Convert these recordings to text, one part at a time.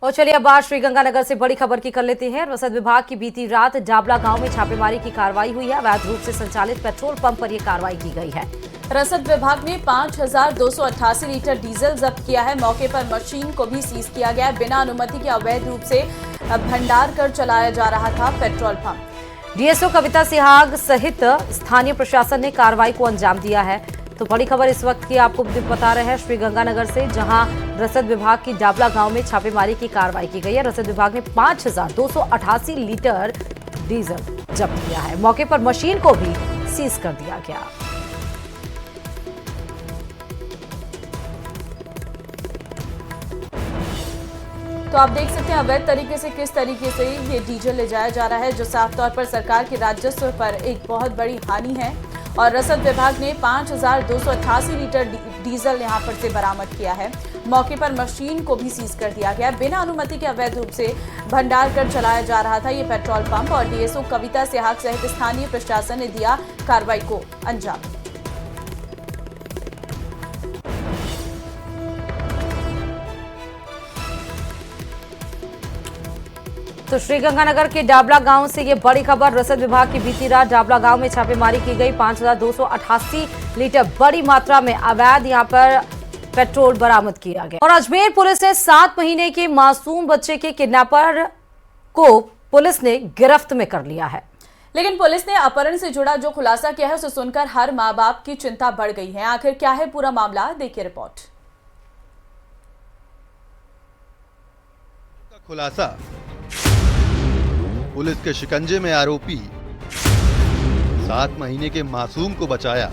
और चलिए अब बात श्रीगंगानगर से बड़ी खबर की कर लेते हैं। रसद विभाग की बीती रात डाबला गांव में छापेमारी की कार्रवाई हुई है। अवैध रूप से संचालित पेट्रोल पंप पर यह कार्रवाई की गई है। रसद विभाग ने 5,288 लीटर डीजल जब्त किया है। मौके पर मशीन को भी सीज किया गया है। बिना अनुमति के अवैध रूप से भंडार कर चलाया जा रहा था पेट्रोल पंप। डीएसओ कविता सिहाग सहित स्थानीय प्रशासन ने कार्रवाई को अंजाम दिया है। तो बड़ी खबर इस वक्त की आपको बता रहे हैं श्रीगंगानगर से, जहां रसद विभाग की डाबला गांव में छापेमारी की कार्रवाई की गई है। रसद विभाग ने 5,288 लीटर डीजल जब्त किया है। मौके पर मशीन को भी सीज कर दिया गया। तो आप देख सकते हैं अवैध तरीके से किस तरीके से ये डीजल ले जाया जा रहा है, जो साफ तौर पर सरकार के राजस्व पर एक बहुत बड़ी हानि है। और रसद विभाग ने 5,288 लीटर डीजल यहां पर से बरामद किया है। मौके पर मशीन को भी सीज कर दिया गया। बिना अनुमति के अवैध रूप से भंडार कर चलाया जा रहा था ये पेट्रोल पंप। और डीएसओ कविता सिहाग सहित स्थानीय प्रशासन ने दिया कार्रवाई को अंजाम। तो श्रीगंगानगर के डाबला गांव से ये बड़ी खबर। रसद विभाग की बीती रात डाबला गांव में छापेमारी की गई। 5,288 लीटर बड़ी मात्रा में अवैध यहां पर पेट्रोल बरामद किया गया। और अजमेर पुलिस ने 7 महीने के मासूम बच्चे के किडनैपर को पुलिस ने गिरफ्त में कर लिया है। लेकिन पुलिस ने अपहरण से जुड़ा जो खुलासा किया है उसे सुनकर हर माँ बाप की चिंता बढ़ गई है। आखिर क्या है पूरा मामला, देखिए रिपोर्ट। खुलासा, पुलिस के शिकंजे में आरोपी 7 महीने के मासूम को बचाया।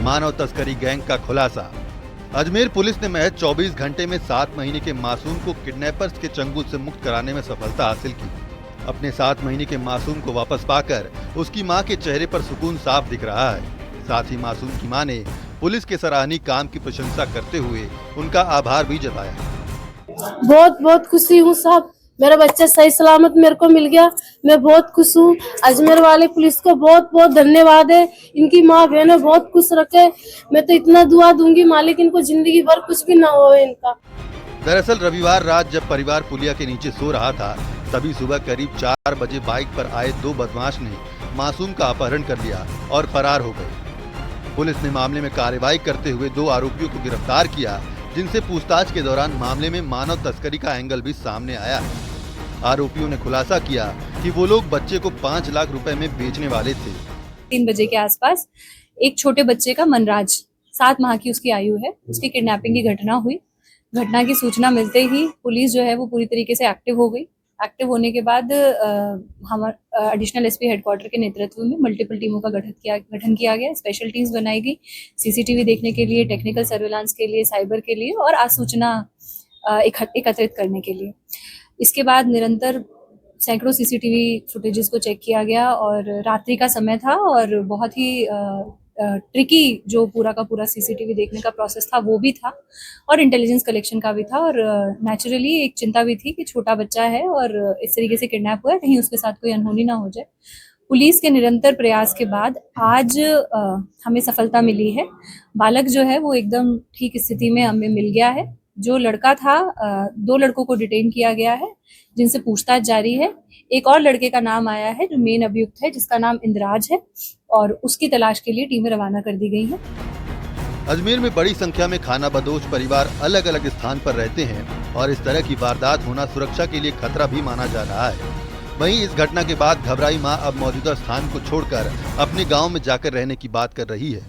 मानव तस्करी गैंग का खुलासा। अजमेर पुलिस ने महज 24 घंटे में 7 महीने के मासूम को किडनैपर्स के चंगुल से मुक्त कराने में सफलता हासिल की। अपने 7 महीने के मासूम को वापस पाकर उसकी मां के चेहरे पर सुकून साफ दिख रहा है। साथ ही मासूम की मां ने पुलिस के सराहनीय काम की प्रशंसा करते हुए उनका आभार भी जताया। बहुत बहुत खुशी हूँ साहब, मेरा बच्चा सही सलामत मेरे को मिल गया। मैं बहुत खुश हूँ। अजमेर वाले पुलिस को बहुत बहुत धन्यवाद है। इनकी माँ बहनों बहुत खुश रखे। मैं तो इतना दुआ दूंगी मालिक इनको जिंदगी भर कुछ भी ना हो इनका। दरअसल रविवार रात जब परिवार पुलिया के नीचे सो रहा था, तभी सुबह करीब 4 बजे बाइक पर आए 2 बदमाश ने मासूम का अपहरण कर लिया और फरार हो गए। पुलिस ने मामले में कार्रवाई करते हुए 2 आरोपियों को गिरफ्तार किया, जिनसे पूछताछ के दौरान मामले में मानव तस्करी का एंगल भी सामने आया है। आरोपियों ने खुलासा किया कि वो लोग बच्चे को 5 लाख रुपए में बेचने वाले थे। 3 बजे के आसपास एक छोटे बच्चे का मनराज, 7 माह की उसकी आयु है, उसकी किडनैपिंग की घटना हुई। घटना की सूचना मिलते ही पुलिस जो है वो पूरी तरीके से एक्टिव हो गई। एक्टिव होने के बाद हमारे एडिशनल एसपी हेडक्वार्टर के नेतृत्व में मल्टीपल टीमों का गठन किया गया। स्पेशल टीम्स बनाई गई सीसीटीवी देखने के लिए, टेक्निकल सर्विलांस के लिए, साइबर के लिए और आसूचना एकत्रित करने के लिए। इसके बाद निरंतर सैकड़ों सीसीटीवी फुटेजेस को चेक किया गया और रात्रि का समय था और बहुत ही ट्रिकी जो पूरा का पूरा सीसीटीवी देखने का प्रोसेस था वो भी था और इंटेलिजेंस कलेक्शन का भी था। और नेचुरली एक चिंता भी थी कि छोटा बच्चा है और इस तरीके से किडनैप हुआ है, कहीं उसके साथ कोई अनहोनी ना हो जाए। पुलिस के निरंतर प्रयास के बाद आज हमें सफलता मिली है। बालक जो है वो एकदम ठीक स्थिति में हमें मिल गया है। जो लड़का था, 2 लड़कों को डिटेन किया गया है जिनसे पूछताछ जारी है। एक और लड़के का नाम आया है जो मेन अभियुक्त है, जिसका नाम इंद्राज है और उसकी तलाश के लिए टीमें रवाना कर दी गई हैं। अजमेर में बड़ी संख्या में खानाबदोश परिवार अलग अलग स्थान पर रहते हैं और इस तरह की वारदात होना सुरक्षा के लिए खतरा भी माना जा रहा है। वहीं इस घटना के बाद घबराई मां अब मौजूदा स्थान को छोड़कर अपने गांव में जाकर रहने की बात कर रही है।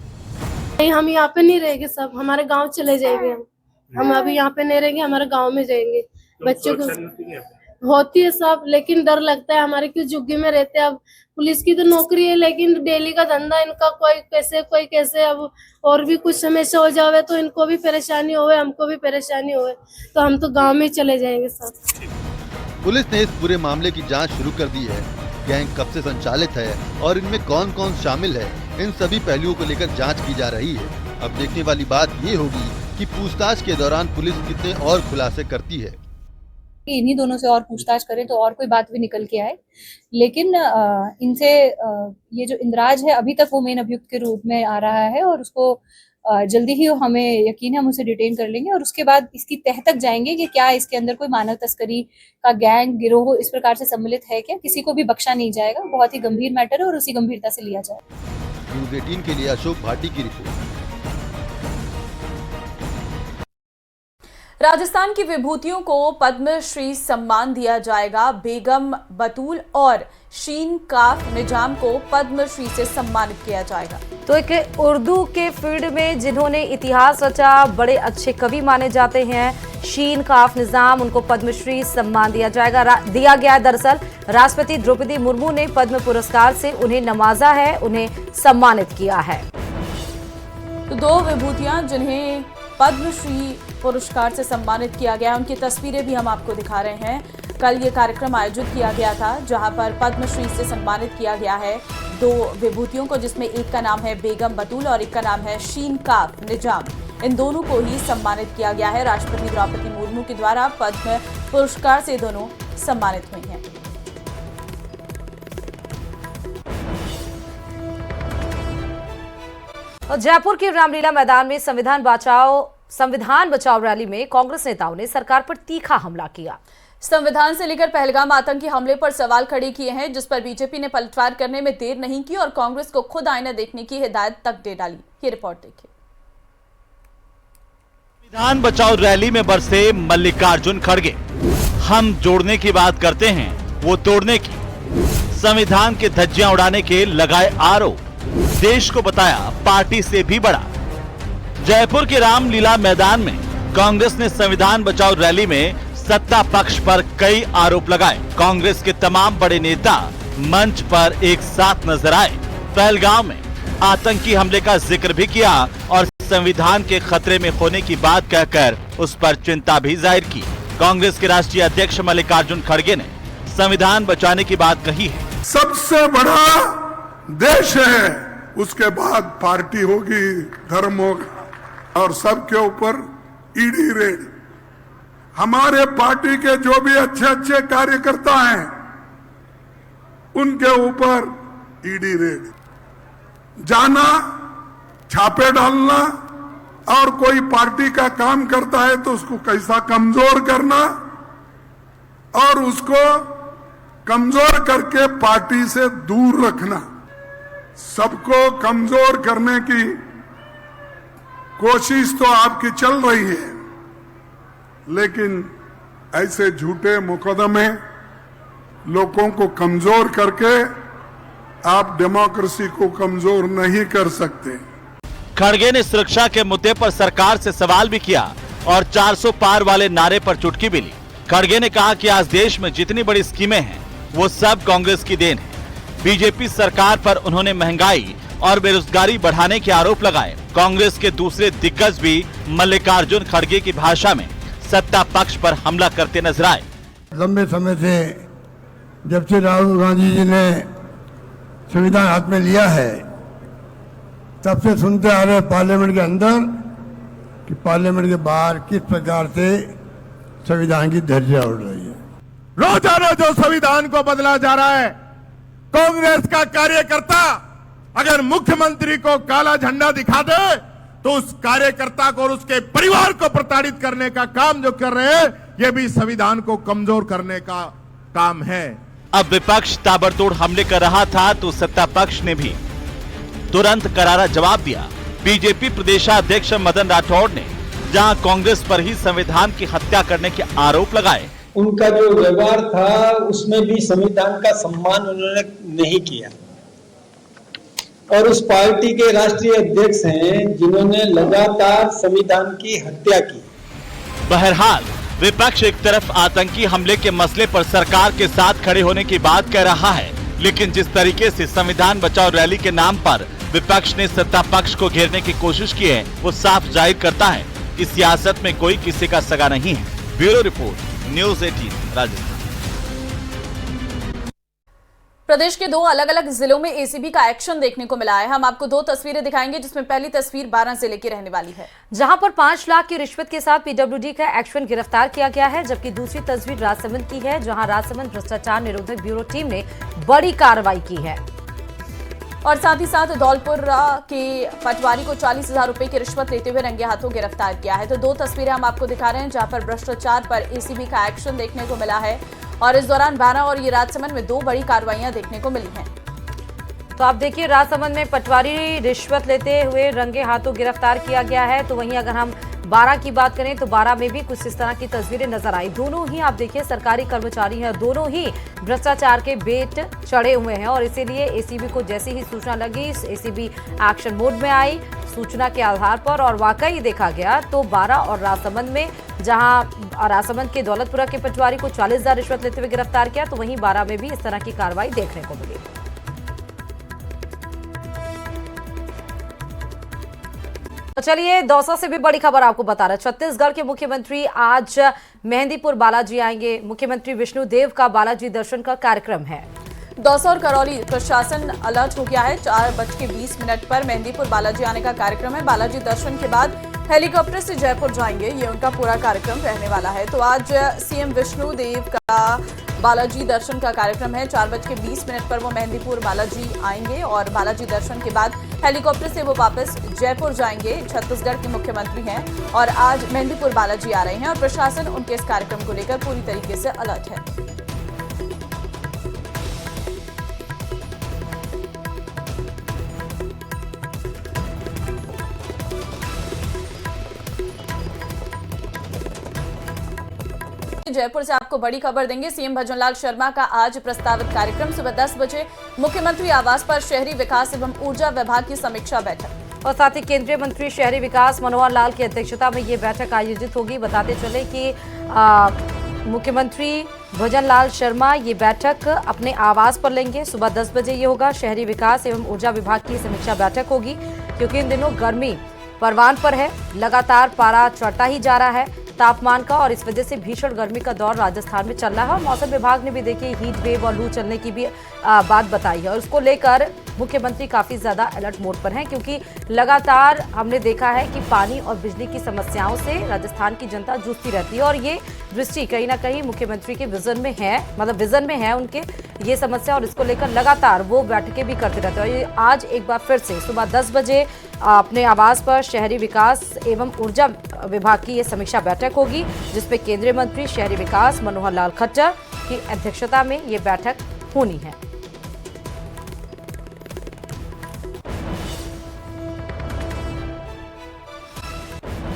नहीं, हम यहाँ पे नहीं रहेंगे, सब हमारे गाँव चले जाएंगे। हम अभी यहाँ पे नहीं रहेंगे, हमारे गाँव में जाएंगे। बच्चों को होती है सब, लेकिन डर लगता है हमारे, क्यों झुग्गी में रहते हैं। अब पुलिस की तो नौकरी है, लेकिन डेली का धंधा इनका, कोई कैसे अब और भी कुछ समस्या हो जावे तो इनको भी परेशानी होवे, हमको भी परेशानी होवे, तो हम तो गांव में चले जाएंगे सब। पुलिस ने इस पूरे मामले की जांच शुरू कर दी है। गैंग कब से संचालित है और इनमें कौन कौन शामिल है, इन सभी पहलुओं को लेकर जांच की जा रही है। अब देखने वाली बात ये होगी कि पूछताछ के दौरान पुलिस कितने और खुलासे करती है। इन्हीं दोनों से और पूछताछ करें तो और कोई बात भी निकल के आए, लेकिन इनसे ये जो इंद्राज है अभी तक वो मेन अभियुक्त के रूप में आ रहा है और उसको जल्दी ही हमें यकीन है हम उसे डिटेन कर लेंगे और उसके बाद इसकी तह तक जाएंगे कि क्या इसके अंदर कोई मानव तस्करी का गैंग गिरोह इस प्रकार से सम्मिलित है क्या। किसी को भी बख्शा नहीं जाएगा, बहुत ही गंभीर मैटर है और उसी गंभीरता से लिया जाएगा। न्यूज़ 18 के लिए अशोक भाटी की रिपोर्ट। राजस्थान की विभूतियों को पद्मश्री सम्मान दिया जाएगा। बेगम बतूल और शीन काफ निजाम को पद्मश्री से सम्मानित किया जाएगा। तो एक उर्दू के फील्ड में जिन्होंने इतिहास रचा, बड़े अच्छे कवि माने जाते हैं शीन काफ निजाम, उनको पद्मश्री सम्मान दिया गया है। दरअसल राष्ट्रपति द्रौपदी मुर्मू ने पद्म पुरस्कार से उन्हें नवाजा है, उन्हें सम्मानित किया है। तो दो विभूतियां जिन्हें पद्मश्री पुरस्कार से सम्मानित किया गया, उनकी तस्वीरें भी हम आपको दिखा रहे हैं। कल ये कार्यक्रम आयोजित किया गया था जहां पर पद्मश्री से सम्मानित किया गया है दो विभूतियों को, जिसमें एक का नाम है बेगम बतूल और एक का नाम है शीन काफ निजाम। इन दोनों को ही सम्मानित किया गया है। राष्ट्रपति द्रौपदी मुर्मू के द्वारा पद्म पुरस्कार से दोनों सम्मानित हुई हैं। और जयपुर के रामलीला मैदान में संविधान बचाओ रैली में कांग्रेस नेताओं ने सरकार पर तीखा हमला किया। संविधान से लेकर पहलगाम आतंकी हमले पर सवाल खड़े किए हैं, जिस पर बीजेपी ने पलटवार करने में देर नहीं की और कांग्रेस को खुद आईना देखने की हिदायत तक दे डाली। ये रिपोर्ट देखिए। संविधान बचाओ रैली में बरसे मल्लिकार्जुन खड़गे। हम जोड़ने की बात करते हैं, वो तोड़ने की। संविधान के धज्जियां उड़ाने के लगाए आरोप। देश को बताया पार्टी से भी बड़ा। जयपुर के रामलीला मैदान में कांग्रेस ने संविधान बचाओ रैली में सत्ता पक्ष पर कई आरोप लगाए। कांग्रेस के तमाम बड़े नेता मंच पर एक साथ नजर आए। पहलगाम में आतंकी हमले का जिक्र भी किया और संविधान के खतरे में होने की बात कहकर उस पर चिंता भी जाहिर की। कांग्रेस के राष्ट्रीय अध्यक्ष मल्लिकार्जुन खड़गे ने संविधान बचाने की बात कही है। सबसे बड़ा देश है, उसके बाद पार्टी होगी, धर्म होगा और सबके ऊपर ईडी रेड। हमारे पार्टी के जो भी अच्छे अच्छे कार्यकर्ता हैं उनके ऊपर ईडी रेड, जाना, छापे डालना और कोई पार्टी का काम करता है तो उसको कैसा कमजोर करना और उसको कमजोर करके पार्टी से दूर रखना। सबको कमजोर करने की कोशिश तो आपकी चल रही है, लेकिन ऐसे झूठे मुकदमे लोगों को कमजोर करके आप डेमोक्रेसी को कमजोर नहीं कर सकते। खड़गे ने सुरक्षा के मुद्दे पर सरकार से सवाल भी किया और 400 पार वाले नारे पर चुटकी भी ली। खड़गे ने कहा कि आज देश में जितनी बड़ी स्कीमें हैं वो सब कांग्रेस की देन है। बीजेपी सरकार पर उन्होंने महंगाई और बेरोजगारी बढ़ाने के आरोप लगाए। कांग्रेस के दूसरे दिग्गज भी मल्लिकार्जुन खड़गे की भाषा में सत्ता पक्ष पर हमला करते नजर आए। लंबे समय से जब से राहुल गांधी जी ने संविधान हाथ में लिया है तब से सुनते आ रहे पार्लियामेंट के अंदर कि पार्लियामेंट के बाहर किस प्रकार से संविधान की धज्जियां उड़ रही है। रोजाना जो संविधान को बदला जा रहा है, कांग्रेस का कार्यकर्ता अगर मुख्यमंत्री को काला झंडा दिखा दे तो उस कार्यकर्ता को और उसके परिवार को प्रताड़ित करने का काम जो कर रहे हैं, ये भी संविधान को कमजोर करने का काम है। अब विपक्ष ताबड़तोड़ हमले कर रहा था तो सत्ता पक्ष ने भी तुरंत करारा जवाब दिया। बीजेपी प्रदेशाध्यक्ष मदन राठौड़ ने जहां कांग्रेस पर ही संविधान की हत्या करने के आरोप लगाए, उनका जो व्यवहार था उसमें भी संविधान का सम्मान उन्होंने नहीं किया और उस पार्टी के राष्ट्रीय अध्यक्ष हैं जिन्होंने लगातार संविधान की हत्या की। बहरहाल विपक्ष एक तरफ आतंकी हमले के मसले पर सरकार के साथ खड़े होने की बात कह रहा है, लेकिन जिस तरीके से संविधान बचाओ रैली के नाम पर विपक्ष ने सत्ता पक्ष को घेरने की कोशिश की है, वो साफ जाहिर करता है कि सियासत में कोई किसी का सगा नहीं है। Bureau report, news 18 Rajasthan. प्रदेश के दो अलग अलग जिलों में एसीबी का एक्शन देखने को मिला है। हम आपको दो तस्वीरें दिखाएंगे, जिसमें पहली तस्वीर 12 जिले की रहने वाली है, जहां पर 5 लाख की रिश्वत के साथ पीडब्ल्यूडी का एक्शन गिरफ्तार किया गया है, जबकि दूसरी तस्वीर राजसमंद की है, जहां राजसमंद भ्रष्टाचार निरोधक ब्यूरो टीम ने बड़ी कार्रवाई की है। और साथ ही साथ धौलपुर के पटवारी को 40,000 रुपए की रिश्वत लेते हुए रंगे हाथों गिरफ्तार किया है। तो 2 तस्वीरें हम आपको दिखा रहे हैं जहां पर भ्रष्टाचार पर एसीबी का एक्शन देखने को मिला है और इस दौरान बारा और ये राजसमंद में 2 बड़ी कार्रवाइयां देखने को मिली हैं। तो आप देखिए, राजसमंद में पटवारी रिश्वत लेते हुए रंगे हाथों गिरफ्तार किया गया है। तो वहीं अगर हम बारा की बात करें तो बारा में भी कुछ इस तरह की तस्वीरें नजर आई। दोनों ही आप देखिए सरकारी कर्मचारी हैं, दोनों ही भ्रष्टाचार के बेट चढ़े हुए हैं और इसीलिए एसीबी को जैसी ही सूचना लगी, एसीबी एक्शन मोड में आई सूचना के आधार पर और वाकई देखा गया तो बारा और राजसमंद में, जहां राजसमंद के दौलतपुरा के पटवारी को 40,000 रिश्वत लेते हुए गिरफ्तार किया, तो वहीं बारा में भी इस तरह की कार्रवाई देखने को मिली। तो चलिए, दौसा से भी बड़ी खबर आपको बता रहे हैं। छत्तीसगढ़ के मुख्यमंत्री आज मेहंदीपुर बालाजी आएंगे। मुख्यमंत्री विष्णुदेव का बालाजी दर्शन का कार्यक्रम है। दौसा और करौली प्रशासन अलर्ट हो गया है। 4:20 पर मेहंदीपुर बालाजी आने का कार्यक्रम है। बालाजी दर्शन के बाद हेलीकॉप्टर से जयपुर जाएंगे, ये उनका पूरा कार्यक्रम रहने वाला है। तो आज सीएम विष्णुदेव का बालाजी दर्शन का कार्यक्रम है। 4:20 पर वो मेहंदीपुर बालाजी आएंगे और बालाजी दर्शन के बाद हेलीकॉप्टर से वो वापस जयपुर जाएंगे। छत्तीसगढ़ के मुख्यमंत्री हैं और आज मेहंदीपुर बालाजी आ रहे हैं और प्रशासन उनके इस कार्यक्रम को लेकर पूरी तरीके से अलर्ट है। जयपुर से आपको बड़ी खबर देंगे। सीएम भजनलाल शर्मा का आज प्रस्तावित कार्यक्रम सुबह 10 बजे मुख्यमंत्री आवास पर शहरी विकास एवं ऊर्जा विभाग की समीक्षा बैठक और साथ ही केंद्रीय मंत्री शहरी विकास मनोहर लाल की अध्यक्षता में ये बैठक आयोजित होगी। बताते चले कि मुख्यमंत्री भजनलाल शर्मा ये बैठक अपने आवास पर लेंगे। सुबह 10 बजे ये होगा। शहरी विकास एवं ऊर्जा विभाग की समीक्षा बैठक होगी क्योंकि इन दिनों गर्मी परवान पर है, लगातार पारा चढ़ता ही जा रहा है तापमान का और इस वजह से भीषण गर्मी का दौर राजस्थान में चल रहा है और मौसम विभाग ने भी देखिए हीट वेव और लू चलने की भी बात बताई है और उसको लेकर मुख्यमंत्री काफी ज्यादा अलर्ट मोड पर हैं क्योंकि लगातार हमने देखा है कि पानी और बिजली की समस्याओं से राजस्थान की जनता जूझती रहती है और ये दृष्टि कहीं ना कहीं मुख्यमंत्री के विजन में है, मतलब विजन में है उनके ये समस्या और इसको लेकर लगातार वो बैठकें भी करते रहते हैं। और आज एक बार फिर से सुबह 10 बजे अपने आवास पर शहरी विकास एवं ऊर्जा विभाग की ये समीक्षा बैठक होगी जिसमें केंद्रीय मंत्री शहरी विकास मनोहर लाल खट्टर की अध्यक्षता में ये बैठक होनी है।